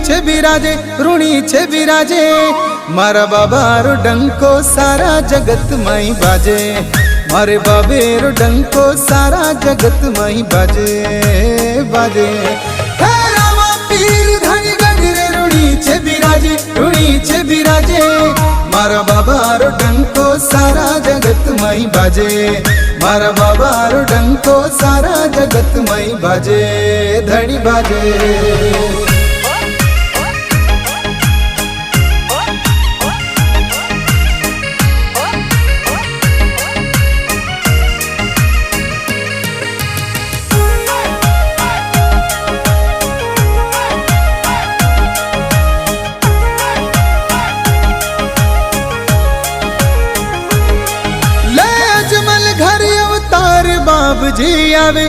छे बिराजे, ऋणी छे बिराजे। मारा बाबारो डंको सारा जगत माई बाजे, मारे बाबेरो डंको सारा जगत माई बाजे बाजे। हे रामा पीर धनी गजरे ऋणी छे बिराजे, ऋणी छे बिराजे। मारा बाबारो डंको सारा जगत माई बाजे, मारा बाबारो डंको सारा जगत माई बाजे धड़ी बाजे। घर अवतार बाबजी आवे।